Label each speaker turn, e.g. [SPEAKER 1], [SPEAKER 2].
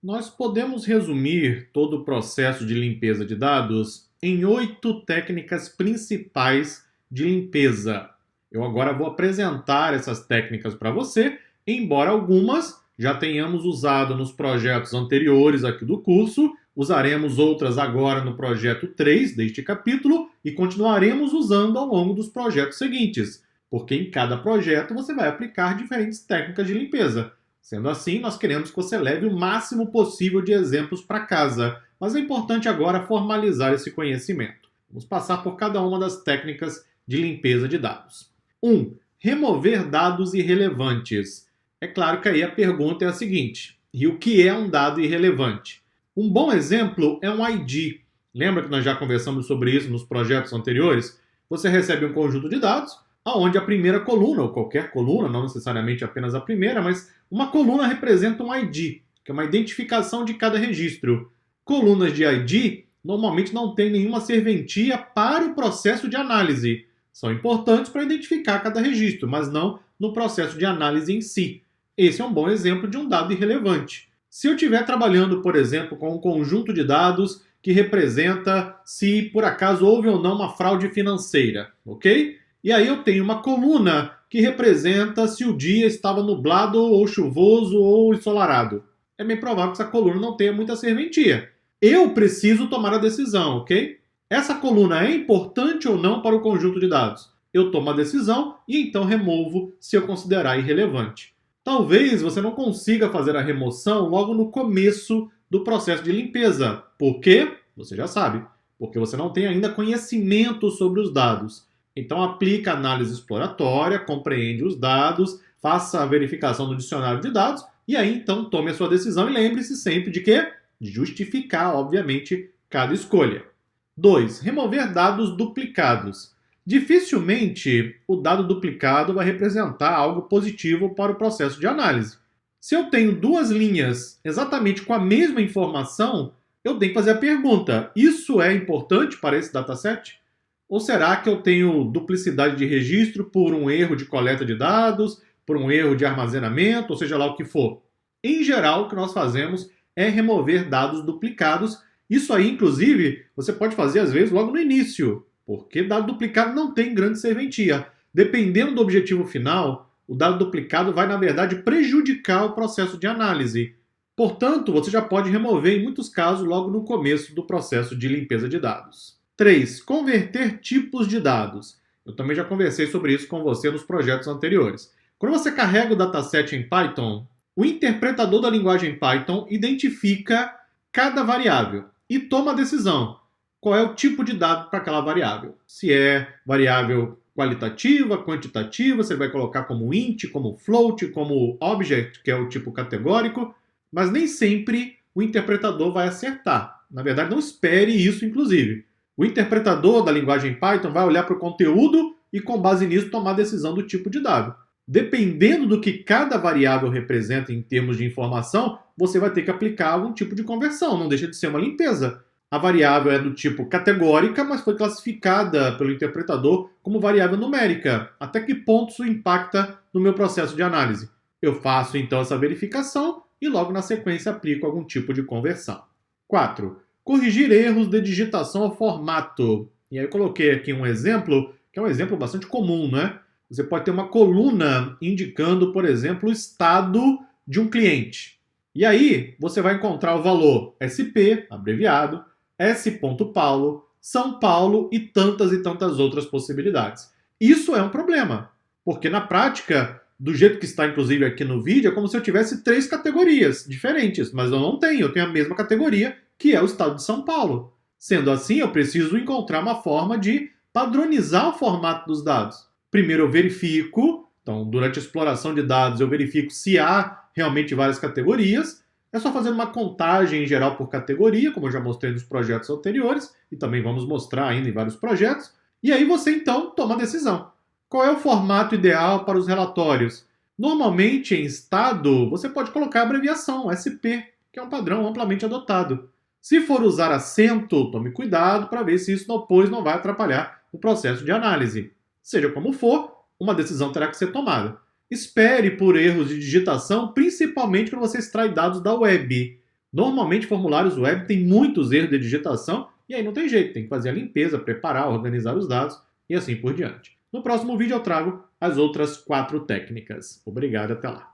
[SPEAKER 1] Nós podemos resumir todo o processo de limpeza de dados em 8 técnicas principais de limpeza. Eu agora vou apresentar essas técnicas para você, embora algumas já tenhamos usado nos projetos anteriores aqui do curso, usaremos outras agora no projeto 3 deste capítulo e continuaremos usando ao longo dos projetos seguintes, porque em cada projeto você vai aplicar diferentes técnicas de limpeza. Sendo assim, nós queremos que você leve o máximo possível de exemplos para casa, mas é importante agora formalizar esse conhecimento. Vamos passar por cada uma das técnicas de limpeza de dados. 1. Remover dados irrelevantes. É claro que aí a pergunta é a seguinte: e o que é um dado irrelevante? Um bom exemplo é um ID. Lembra que nós já conversamos sobre isso nos projetos anteriores? Você recebe um conjunto de dados, onde a primeira coluna, ou qualquer coluna, não necessariamente apenas a primeira, mas uma coluna representa um ID, que é uma identificação de cada registro. Colunas de ID normalmente não têm nenhuma serventia para o processo de análise. São importantes para identificar cada registro, mas não no processo de análise em si. Esse é um bom exemplo de um dado irrelevante. Se eu estiver trabalhando, por exemplo, com um conjunto de dados que representa se por acaso houve ou não uma fraude financeira, ok? E aí eu tenho uma coluna que representa se o dia estava nublado ou chuvoso ou ensolarado. É bem provável que essa coluna não tenha muita serventia. Eu preciso tomar a decisão, ok? Essa coluna é importante ou não para o conjunto de dados? Eu tomo a decisão e então removo se eu considerar irrelevante. Talvez você não consiga fazer a remoção logo no começo do processo de limpeza. Por quê? Você já sabe. Porque você não tem ainda conhecimento sobre os dados. Então aplica a análise exploratória, compreende os dados, faça a verificação do dicionário de dados e aí então tome a sua decisão e lembre-se sempre de quê? De justificar, obviamente, cada escolha. 2. Remover dados duplicados. Dificilmente o dado duplicado vai representar algo positivo para o processo de análise. Se eu tenho duas linhas exatamente com a mesma informação, eu tenho que fazer a pergunta: isso é importante para esse dataset? Ou será que eu tenho duplicidade de registro por um erro de coleta de dados, por um erro de armazenamento, ou seja lá o que for? Em geral, o que nós fazemos é remover dados duplicados. Isso aí, inclusive, você pode fazer às vezes logo no início, porque dado duplicado não tem grande serventia. Dependendo do objetivo final, o dado duplicado vai, na verdade, prejudicar o processo de análise. Portanto, você já pode remover, em muitos casos, logo no começo do processo de limpeza de dados. 3. Converter tipos de dados. Eu também já conversei sobre isso com você nos projetos anteriores. Quando você carrega o dataset em Python, o interpretador da linguagem Python identifica cada variável e toma a decisão. Qual é o tipo de dado para aquela variável? Se é variável qualitativa, quantitativa, você vai colocar como int, como float, como object, que é o tipo categórico, mas nem sempre o interpretador vai acertar. Na verdade, não espere isso, inclusive. O interpretador da linguagem Python vai olhar para o conteúdo e, com base nisso, tomar a decisão do tipo de dado. Dependendo do que cada variável representa em termos de informação, você vai ter que aplicar algum tipo de conversão, não deixa de ser uma limpeza. A variável é do tipo categórica, mas foi classificada pelo interpretador como variável numérica. Até que ponto isso impacta no meu processo de análise? Eu faço então essa verificação e logo na sequência aplico algum tipo de conversão. 4. Corrigir erros de digitação ao formato. E aí eu coloquei aqui um exemplo, que é um exemplo bastante comum, né? Você pode ter uma coluna indicando, por exemplo, o estado de um cliente. E aí você vai encontrar o valor SP, abreviado, S.Paulo, São Paulo e tantas outras possibilidades. Isso é um problema, porque na prática, do jeito que está inclusive aqui no vídeo, é como se eu tivesse 3 categorias diferentes, mas eu não tenho, eu tenho a mesma categoria, que é o estado de São Paulo. Sendo assim, eu preciso encontrar uma forma de padronizar o formato dos dados. Primeiro eu verifico, então durante a exploração de dados eu verifico se há realmente várias categorias. É só fazer uma contagem em geral por categoria, como eu já mostrei nos projetos anteriores, e também vamos mostrar ainda em vários projetos. E aí você então toma a decisão. Qual é o formato ideal para os relatórios? Normalmente em estado você pode colocar a abreviação SP, que é um padrão amplamente adotado. Se for usar acento, tome cuidado para ver se isso depois não vai atrapalhar o processo de análise. Seja como for, uma decisão terá que ser tomada. Espere por erros de digitação, principalmente quando você extrai dados da web. Normalmente, formulários web têm muitos erros de digitação e aí não tem jeito, tem que fazer a limpeza, preparar, organizar os dados e assim por diante. No próximo vídeo eu trago as outras 4 técnicas. Obrigado, até lá.